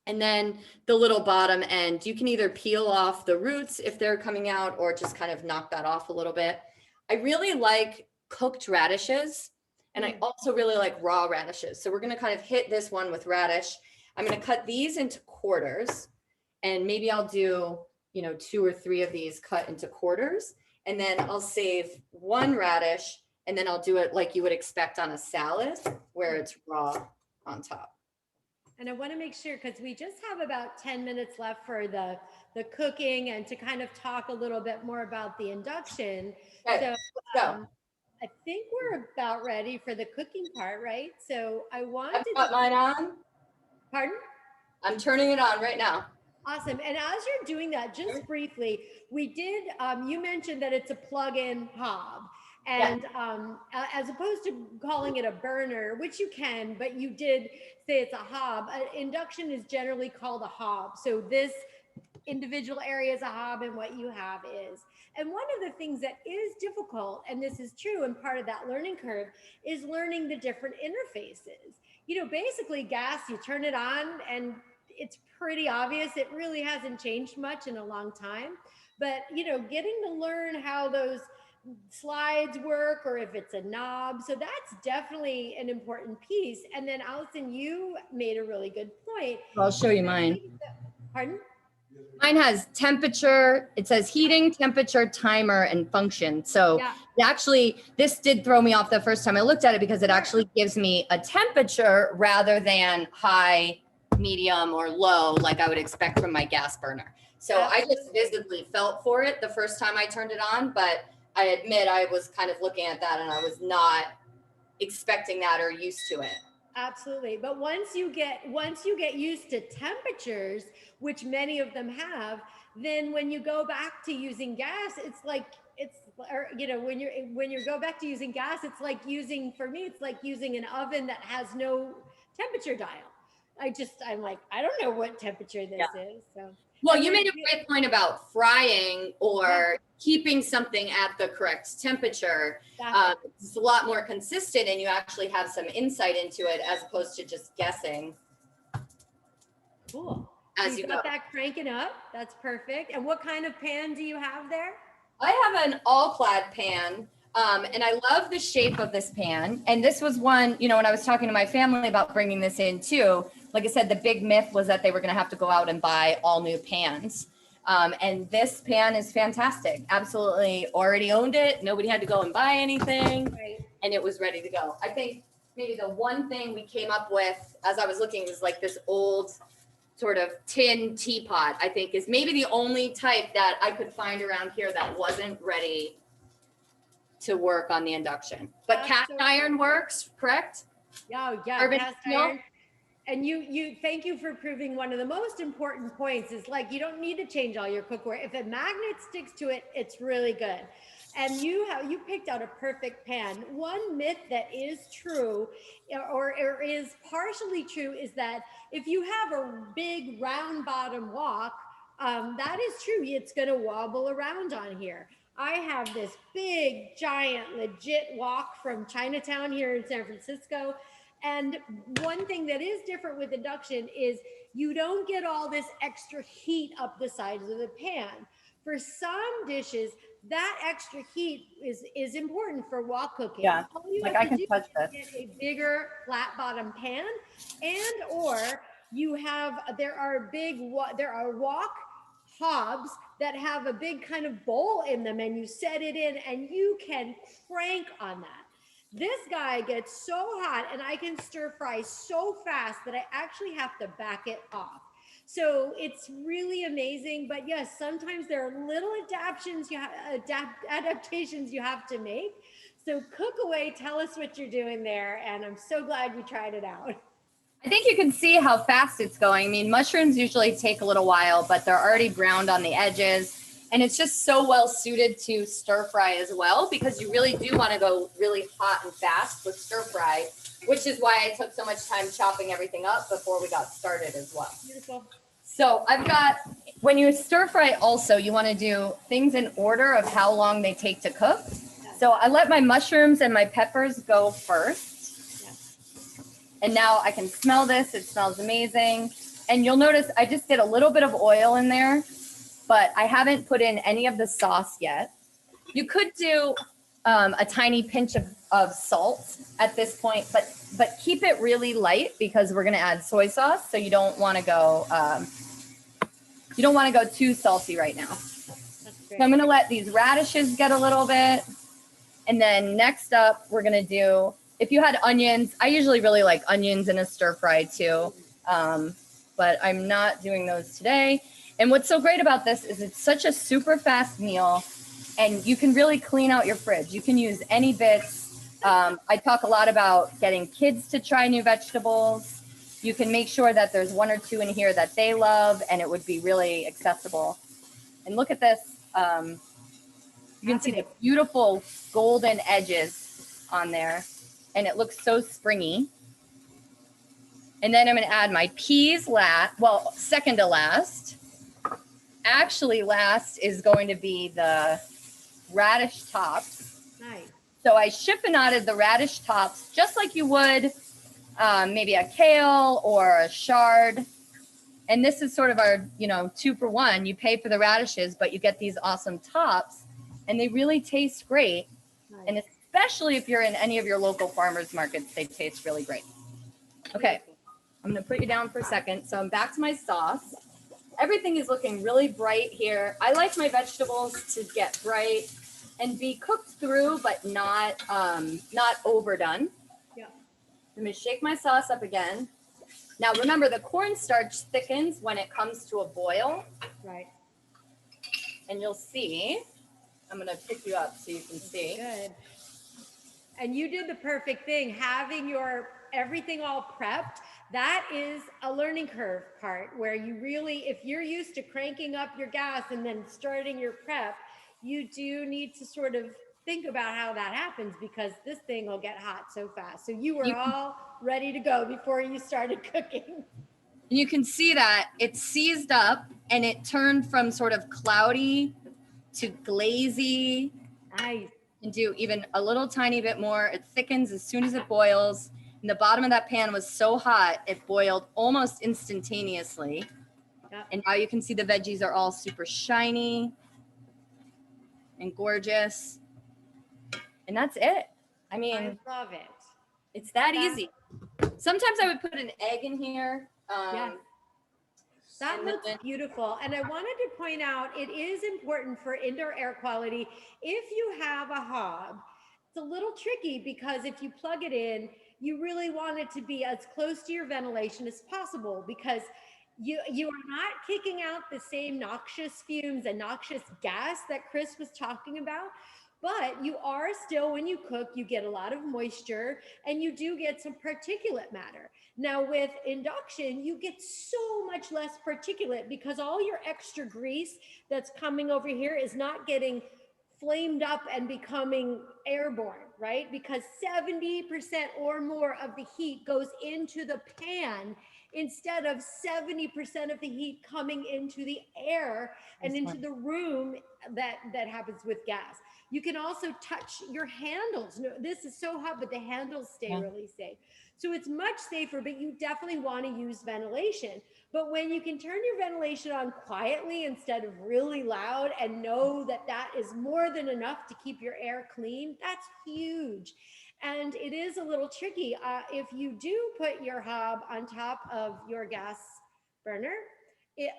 And then the little bottom end, you can either peel off the roots if they're coming out or just kind of knock that off a little bit. I really like cooked radishes, and I also really like raw radishes. So we're going to kind of hit this one with radish. I'm going to cut these into quarters, and maybe I'll do, 2 or 3 of these cut into quarters. And then I'll save one radish, and then I'll do it like you would expect on a salad where it's raw on top. And I want to make sure, because we just have about 10 minutes left for the cooking and to kind of talk a little bit more about the induction. Okay. So I think we're about ready for the cooking part, right? So I wanted I've got mine on. Pardon? I'm turning it on right now. Awesome. And as you're doing that, just briefly, we did, you mentioned that it's a plug-in hob. And as opposed to calling it a burner, which you can, but you did say it's a hob. Induction is generally called a hob. So this individual area is a hob and what you have is. And one of the things that is difficult, and this is true and part of that learning curve, is learning the different interfaces. Basically gas, you turn it on and it's pretty obvious. It really hasn't changed much in a long time. But, getting to learn how those slides work or if it's a knob. So that's definitely an important piece. And then Alison, you made a really good point. I'll show you mine. Pardon? Mine has temperature. It says heating, temperature, timer, and function. So Yeah. actually, this did throw me off the first time I looked at it because it actually gives me a temperature rather than high, medium, or low, like I would expect from my gas burner. So I just visibly felt for it the first time I turned it on, but I admit I was kind of looking at that and I was not expecting that or used to it. Absolutely. But once you get used to temperatures, which many of them have, then when you go back to using gas, when you go back to using gas, it's like using an oven that has no temperature dial. I'm like, I don't know what temperature this is. So well, you made a great point about frying or keeping something at the correct temperature. It's a lot more consistent and you actually have some insight into it as opposed to just guessing. Cool. As you got that cranking up. That's perfect. And what kind of pan do you have there? I have an all-clad pan. And I love the shape of this pan. And this was one, when I was talking to my family about bringing this in too, like I said, the big myth was that they were going to have to go out and buy all new pans. And this pan is fantastic. Absolutely already owned it. Nobody had to go and buy anything. Right. And it was ready to go. I think maybe the one thing we came up with as I was looking was like this old sort of tin teapot, I think is maybe the only type that I could find around here that wasn't ready to work on the induction. But cast iron works, correct? Yeah, cast iron. And you thank you for proving one of the most important points is like you don't need to change all your cookware. If a magnet sticks to it, it's really good. And you picked out a perfect pan. One myth that is true or is partially true is that if you have a big round bottom wok, that is true. It's going to wobble around on here. I have this big, giant, legit wok from Chinatown here in San Francisco. And one thing that is different with induction is you don't get all this extra heat up the sides of the pan. For some dishes, that extra heat is important for wok cooking. Yeah, like I can touch this. Get a bigger flat bottom pan, and or there are wok hobs that have a big kind of bowl in them, and you set it in, and you can crank on that. This guy gets so hot, and I can stir fry so fast that I actually have to back it off. So it's really amazing. But yes, sometimes there are little adaptations you have to make. So cook away, tell us what you're doing there. And I'm so glad you tried it out. I think you can see how fast it's going. I mean, mushrooms usually take a little while, but they're already browned on the edges. And it's just so well suited to stir fry as well, because you really do want to go really hot and fast with stir fry, which is why I took so much time chopping everything up before we got started as well. Beautiful. So when you stir fry also, you want to do things in order of how long they take to cook. So I let my mushrooms and my peppers go first. And now I can smell this. It smells amazing. And you'll notice I just did a little bit of oil in there, but I haven't put in any of the sauce yet. You could do a tiny pinch of salt at this point, but keep it really light because we're going to add soy sauce. So you don't want to go too salty right now. So I'm going to let these radishes get a little bit. And then next up, we're going to do, if you had onions, I usually really like onions in a stir fry too. But I'm not doing those today. And what's so great about this is it's such a super fast meal and you can really clean out your fridge. You can use any bits. I talk a lot about getting kids to try new vegetables. You can make sure that there's one or two in here that they love and it would be really accessible. And look at this. You can see the beautiful golden edges on there and it looks so springy. And then I'm going to add my peas second to last. Actually, last is going to be the radish tops. Nice. So I chiffonaded the radish tops just like you would maybe a kale or a chard. And this is sort of our, 2-for-1. You pay for the radishes, but you get these awesome tops and they really taste great. Nice. And especially if you're in any of your local farmers markets, they taste really great. Okay, I'm going to put you down for a second. So I'm back to my sauce. everything is looking really bright here. I like my vegetables to get bright and be cooked through, but not overdone. Yeah. Let me shake my sauce up again. Now remember, the cornstarch thickens when it comes to a boil. Right. And you'll see, I'm gonna pick you up so you can see. Good. And you did the perfect thing, having your everything all prepped. That is a learning curve part where you really, if you're used to cranking up your gas and then starting your prep, you do need to sort of think about how that happens, because this thing will get hot so fast. So you were all ready to go before you started cooking. You can see that it seized up and it turned from sort of cloudy to glazy. Nice. And do even a little tiny bit more. It thickens as soon as it boils. And the bottom of that pan was so hot, it boiled almost instantaneously. Yep. And now you can see the veggies are all super shiny and gorgeous. And that's it. I mean, I love it. it's that easy. Sometimes I would put an egg in here. Yes. That looks beautiful. And I wanted to point out, it is important for indoor air quality. If you have a hob, it's a little tricky, because if you plug it in, you really want it to be as close to your ventilation as possible, because you are not kicking out the same noxious fumes and noxious gas that Chris was talking about. But you are still, when you cook, you get a lot of moisture and you do get some particulate matter. Now with induction, you get so much less particulate, because all your extra grease that's coming over here is not getting flamed up and becoming airborne, right? Because 70% or more of the heat goes into the pan instead of 70% of the heat coming into the air and into the room that happens with gas. You can also touch your handles. No, this is so hot, but the handles stay really safe. So it's much safer, but you definitely want to use ventilation. But when you can turn your ventilation on quietly instead of really loud, and know that that is more than enough to keep your air clean, that's huge. And it is a little tricky. If you do put your hob on top of your gas burner,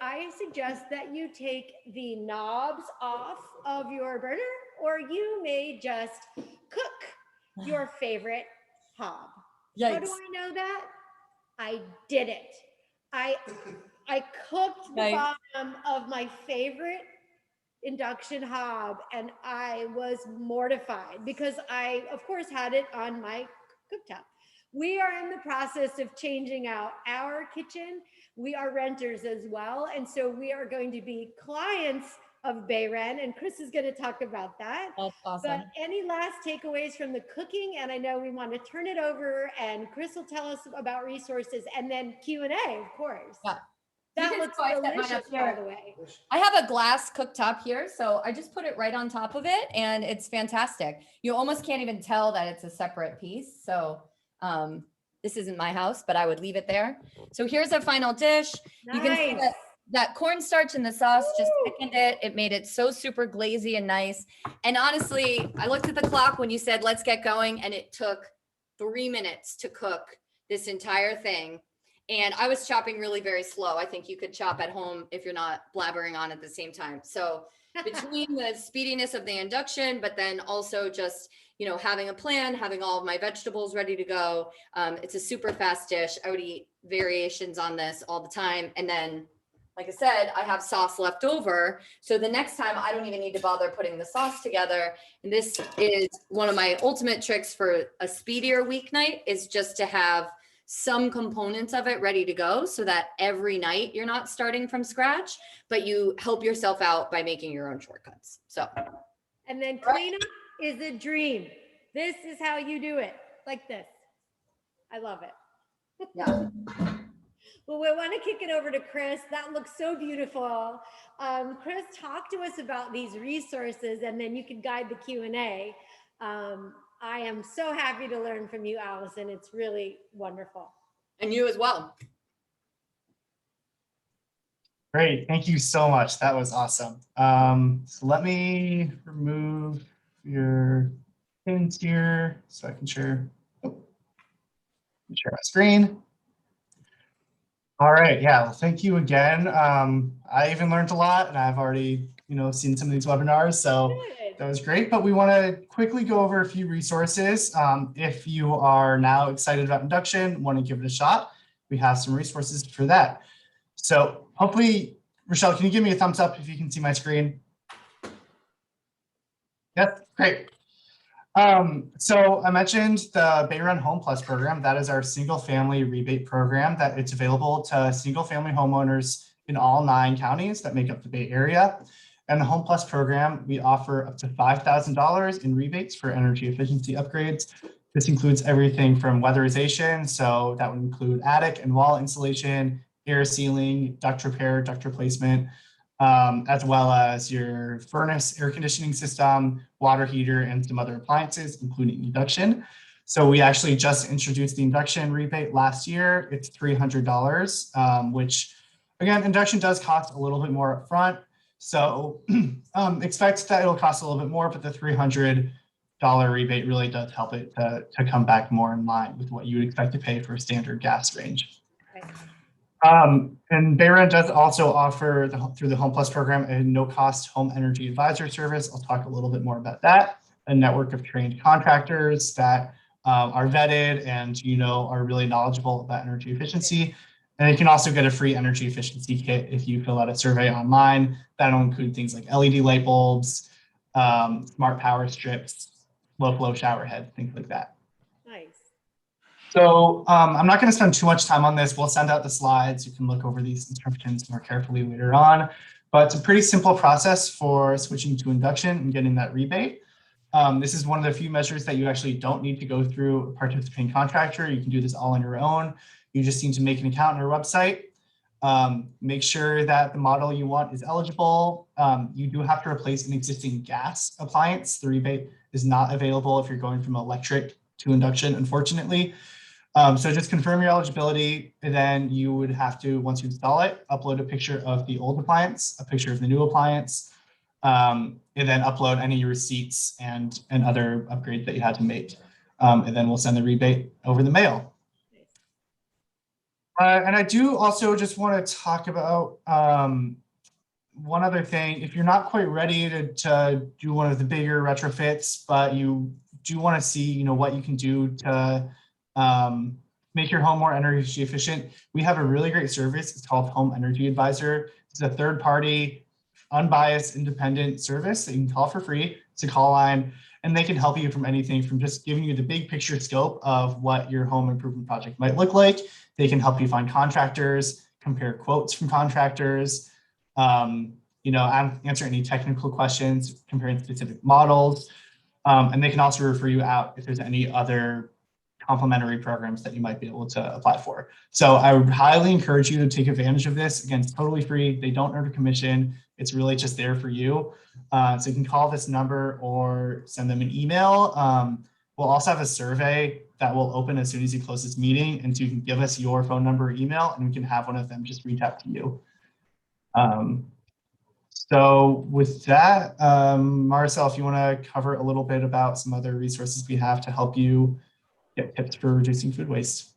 I suggest that you take the knobs off of your burner, or you may just cook your favorite hob. Yikes. How do I know that? I did it. I cooked the bottom of my favorite induction hob, and I was mortified, because I, of course, had it on my cooktop. We are in the process of changing out our kitchen. We are renters as well. And so we are going to be clients of Bayren, and Chris is going to talk about that. That's awesome. But any last takeaways from the cooking? And I know we want to turn it over, and Chris will tell us about resources, and then Q&A, of course. Yeah. That looks delicious, by the way. I have a glass cooktop here, so I just put it right on top of it, and it's fantastic. You almost can't even tell that it's a separate piece. So this isn't my house, but I would leave it there. So here's our final dish. Nice. You can see that cornstarch in the sauce just thickened it. It made it so super glazy and nice. And honestly, I looked at the clock when you said, let's get going, and it took 3 minutes to cook this entire thing. And I was chopping really very slow. I think you could chop at home if you're not blabbering on at the same time. So between the speediness of the induction, but then also just, you know, having a plan, having all of my vegetables ready to go. It's a super fast dish. I would eat variations on this all the time. And then, like I said, I have sauce left over. So the next time I don't even need to bother putting the sauce together. And this is one of my ultimate tricks for a speedier weeknight, is just to have some components of it ready to go, so that every night you're not starting from scratch, but you help yourself out by making your own shortcuts. So, and then cleanup is a dream. This is how you do it, like this. I love it. Yeah. Well, we want to kick it over to Chris. That looks so beautiful. Chris, talk to us about these resources, and then you can guide the Q&A. I am so happy to learn from you, Alison. It's really wonderful. And you as well. Great. Thank you so much. That was awesome. So let me remove your pins here so I can share my screen. All right, yeah, well, thank you again. I even learned a lot, and I've already, seen some of these webinars, so Good. that was great. But we want to quickly go over a few resources. If you are now excited about induction, want to give it a shot, we have some resources for that. So hopefully, Rachelle, can you give me a thumbs up if you can see my screen? Yep, great. So I mentioned the Bay Run Home Plus program. That is our single family rebate program that it's available to single family homeowners in all 9 counties that make up the Bay Area. And the Home Plus program, we offer up to $5,000 in rebates for energy efficiency upgrades. This includes everything from weatherization. So that would include attic and wall insulation, air sealing, duct repair, duct replacement, as well as your furnace, air conditioning system, water heater, and some other appliances, including induction. So we actually just introduced the induction rebate last year. It's $300, which again, induction does cost a little bit more upfront. So expect that it'll cost a little bit more, but the $300 rebate really does help it to come back more in line with what you would expect to pay for a standard gas range. Okay. And Bay Run does also offer through the Home Plus program a no-cost home energy advisor service. I'll talk a little bit more about that. A network of trained contractors that are vetted and are really knowledgeable about energy efficiency. And you can also get a free energy efficiency kit if you fill out a survey online. That'll include things like LED light bulbs, smart power strips, low flow shower heads, things like that. Nice. So I'm not going to spend too much time on this. We'll send out the slides. You can look over these instructions more carefully later on. But it's a pretty simple process for switching to induction and getting that rebate. This is one of the few measures that you actually don't need to go through a participating contractor. You can do this all on your own. You just need to make an account on our website. Make sure that the model you want is eligible. You do have to replace an existing gas appliance. The rebate is not available if you're going from electric to induction, unfortunately. So just confirm your eligibility, and then you would have to, once you install it, upload a picture of the old appliance, a picture of the new appliance, and then upload any receipts and other upgrades that you had to make. And then we'll send the rebate over the mail. And I do also just want to talk about one other thing. If you're not quite ready to do one of the bigger retrofits, but you do want to see, what you can do to make your home more energy efficient, we have a really great service. It's called Home Energy Advisor. It's a third-party, unbiased, independent service that you can call for free. It's a call line, and they can help you from anything from just giving you the big picture scope of what your home improvement project might look like. They can help you find contractors, compare quotes from contractors, answer any technical questions, comparing specific models. And they can also refer you out if there's any other complementary programs that you might be able to apply for. So I would highly encourage you to take advantage of this. Again, it's totally free. They don't earn a commission. It's really just there for you. So you can call this number or send them an email. We'll also have a survey that will open as soon as you close this meeting. And so you can give us your phone number or email, and we can have one of them just reach out to you. So with that, Maricel, if you want to cover a little bit about some other resources we have to help you get tips for reducing food waste.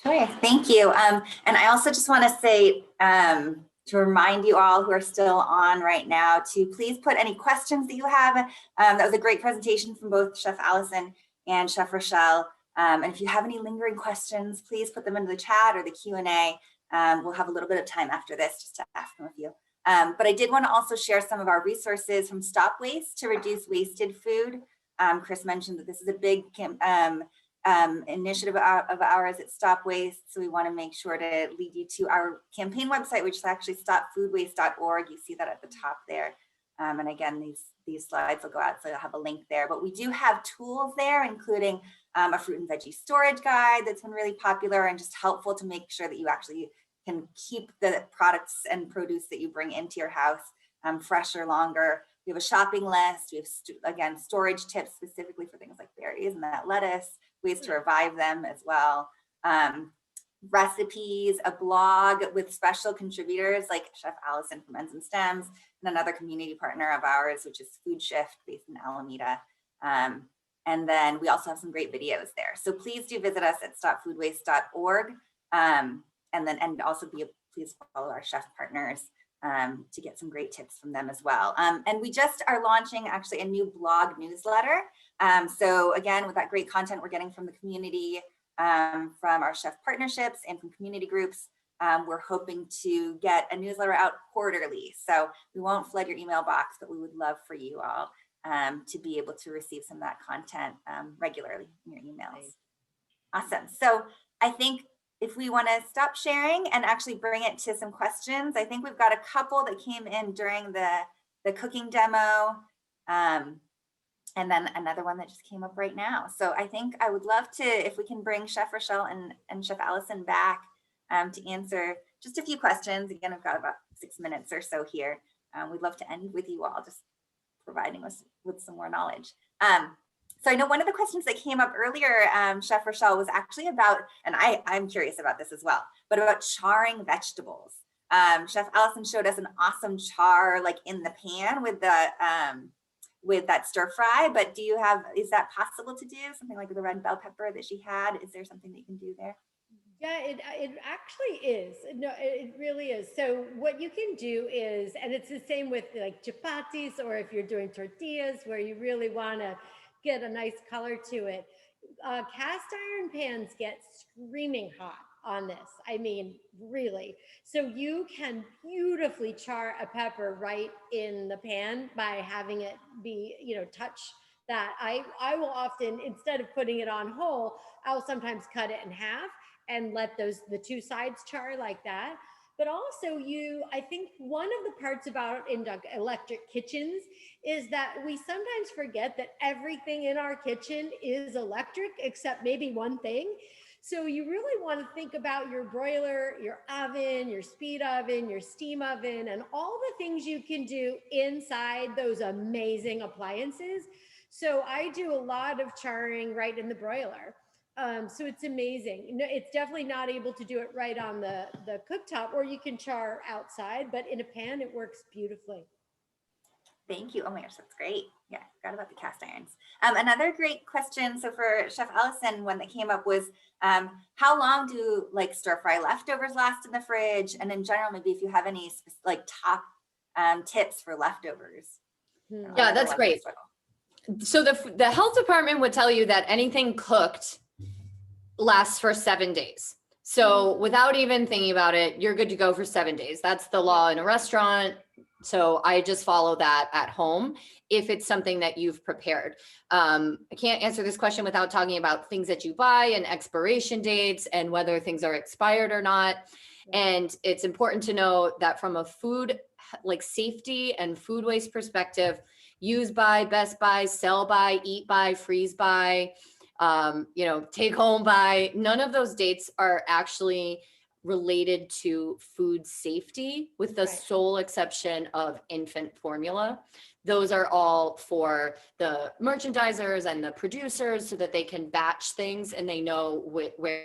Sure, thank you. And I also just want to say, to remind you all who are still on right now to please put any questions that you have. That was a great presentation from both Chef Alison and Chef Rachelle. And if you have any lingering questions, please put them into the chat or the Q&A. We'll have a little bit of time after this just to ask them of you. But I did want to also share some of our resources from StopWaste to reduce wasted food. Chris mentioned that this is a big initiative of ours at StopWaste. So we want to make sure to lead you to our campaign website, which is actually stopfoodwaste.org. You see that at the top there. And again, these slides will go out, so you'll have a link there. But we do have tools there, including a fruit and veggie storage guide that's been really popular and just helpful to make sure that you actually can keep the products and produce that you bring into your house fresher, longer. We have a shopping list. We have, again, storage tips specifically for things like berries and that lettuce, ways to revive them as well. Recipes, a blog with special contributors like Chef Alison from Ends and Stems, and another community partner of ours, which is Food Shift based in Alameda. And then we also have some great videos there. So please do visit us at stopfoodwaste.org. and also please follow our chef partners to get some great tips from them as well. And we just are launching actually a new blog newsletter. So again, with that great content we're getting from the community, from our chef partnerships and from community groups, we're hoping to get a newsletter out quarterly. So we won't flood your email box, but we would love for you all to be able to receive some of that content regularly in your emails. Awesome. So I think if we want to stop sharing and actually bring it to some questions, I think we've got a couple that came in during the cooking demo. And then another one that just came up right now. So I think I would love to, if we can bring Chef Rachelle and Chef Alison back to answer just a few questions. Again, I've got about 6 minutes or so here. We'd love to end with you all, just providing us with some more knowledge. So I know one of the questions that came up earlier, Chef Rachelle, was actually about, and I'm curious about this as well, but about charring vegetables. Chef Alison showed us an awesome char like in the pan with that stir fry, but is that possible to do? Something like the red bell pepper that she had? Is there something that you can do there? Yeah, it actually is. No, it really is. So what you can do is, and it's the same with like chapatis, or if you're doing tortillas where you really want to get a nice color to it. Cast iron pans get screaming hot on this. I mean, really. So you can beautifully char a pepper right in the pan by having it be, touch that. I will often, instead of putting it on whole, I'll sometimes cut it in half and let the two sides char like that. But also I think one of the parts about electric kitchens is that we sometimes forget that everything in our kitchen is electric, except maybe one thing. So you really want to think about your broiler, your oven, your speed oven, your steam oven, and all the things you can do inside those amazing appliances. So I do a lot of charring right in the broiler. So it's amazing. No, it's definitely not able to do it right on the cooktop, or you can char outside, but in a pan, it works beautifully. Thank you. Oh my gosh, that's great. Yeah, I forgot about the cast irons. Another great question. So for Chef Alison, one that came up was, how long do like stir fry leftovers last in the fridge? And in general, maybe if you have any like top tips for leftovers. Yeah, that's great. So the health department would tell you that anything cooked lasts for 7 days. So without even thinking about it, you're good to go for 7 days. That's the law in a restaurant. So I just follow that at home if it's something that you've prepared. I can't answer this question without talking about things that you buy and expiration dates and whether things are expired or not. And it's important to know that from a food like safety and food waste perspective, use by, best by, sell by, eat by, freeze by, take home by, none of those dates are actually related to food safety, with the sole exception of infant formula. Those are all for the merchandisers and the producers so that they can batch things and they know where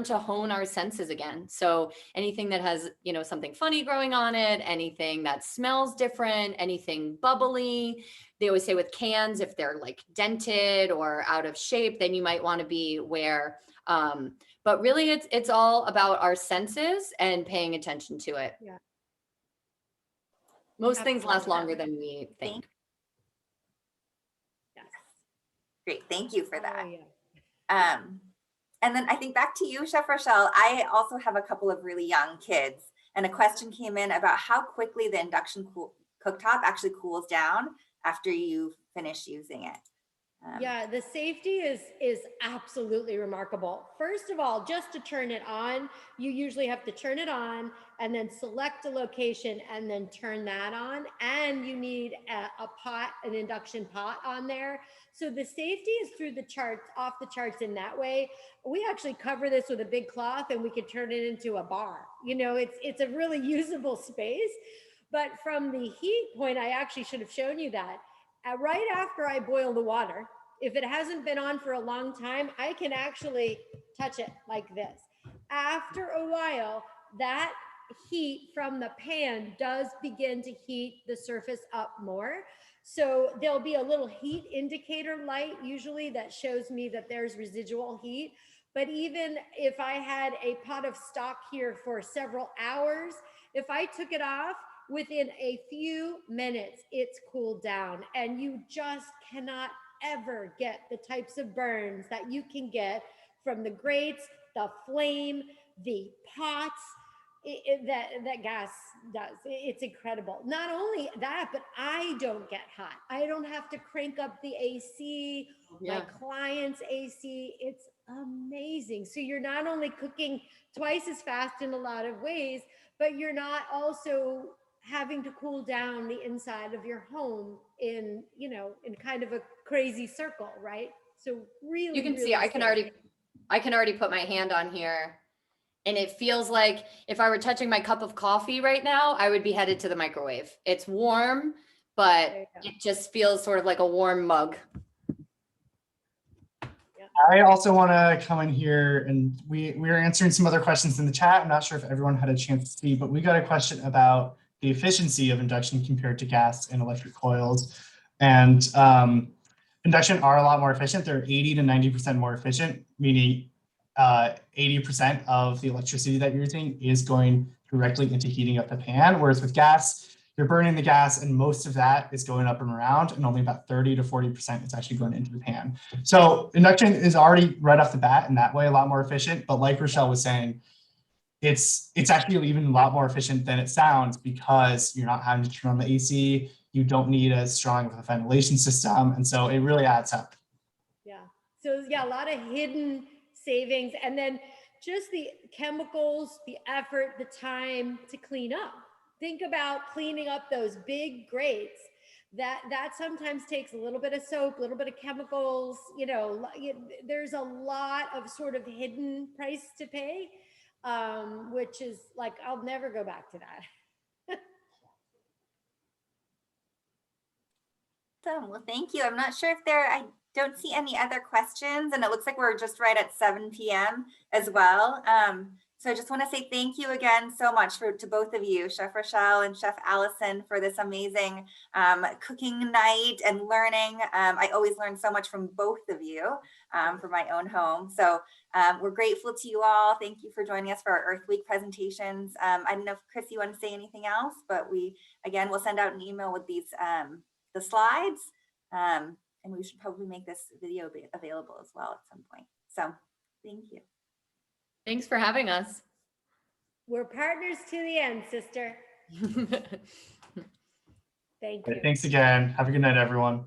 to hone our senses again. So anything that has, something funny growing on it, anything that smells different, anything bubbly. They always say with cans, if they're like dented or out of shape, then you might want to be aware. But really it's all about our senses and paying attention to it. Yeah. Most things last longer than we think. Yes. Great. Thank you for that. Oh, yeah. And then I think back to you, Chef Rachelle. I also have a couple of really young kids, and a question came in about how quickly the induction cooktop actually cools down after you finish using it. Yeah, the safety is absolutely remarkable. First of all, just to turn it on, you usually have to turn it on and then select a location and then turn that on. And you need a pot, an induction pot on there. So the safety is through the charts, off the charts in that way. We actually cover this with a big cloth and we could turn it into a bar. It's a really usable space. But from the heat point, I actually should have shown you that. Right after I boil the water, if it hasn't been on for a long time, I can actually touch it like this. After a while, that heat from the pan does begin to heat the surface up more. So there'll be a little heat indicator light usually that shows me that there's residual heat. But even if I had a pot of stock here for several hours, if I took it off, within a few minutes, it's cooled down, and you just cannot ever get the types of burns that you can get from the grates, the flame, the pots that gas does. It's incredible. Not only that, but I don't get hot. I don't have to crank up the AC, my client's AC. It's amazing. So you're not only cooking twice as fast in a lot of ways, but you're not also having to cool down the inside of your home in, you know, in kind of a crazy circle, right? So really, you can really see I can already put my hand on here, and it feels like if I were touching my cup of coffee right now, I would be headed to the microwave. It's warm, but it just feels sort of like a warm mug. I also want to come in here, and we are answering some other questions in the chat. I'm not sure if everyone had a chance to see, but we got a question about the efficiency of induction compared to gas and electric coils. And induction are a lot more efficient. They're 80 to 90% more efficient, meaning 80% of the electricity that you're using is going directly into heating up the pan. Whereas with gas, you're burning the gas and most of that is going up and around, and only about 30 to 40% is actually going into the pan. So induction is already right off the bat in that way a lot more efficient. But like Rachelle was saying, it's actually even a lot more efficient than it sounds, because you're not having to turn on the AC. You don't need as strong of a ventilation system. And so it really adds up. Yeah. So yeah, a lot of hidden savings, and then just the chemicals, the effort, the time to clean up. Think about cleaning up those big grates. That sometimes takes a little bit of soap, a little bit of chemicals, you know, there's a lot of sort of hidden price to pay, which is like, I'll never go back to that. Well, thank you. I'm not sure if I don't see any other questions, and it looks like we're just right at 7 p.m. as well. So I just want to say thank you again so much to both of you, Chef Rachelle and Chef Alison, for this amazing cooking night and learning. I always learn so much from both of you for my own home. So we're grateful to you all. Thank you for joining us for our Earth Week presentations. I don't know if Chris, you want to say anything else, but we'll send out an email with these the slides, and we should probably make this video available as well at some point. So thank you. Thanks for having us. We're partners to the end, sister. Thank you. Thanks again. Have a good night, everyone.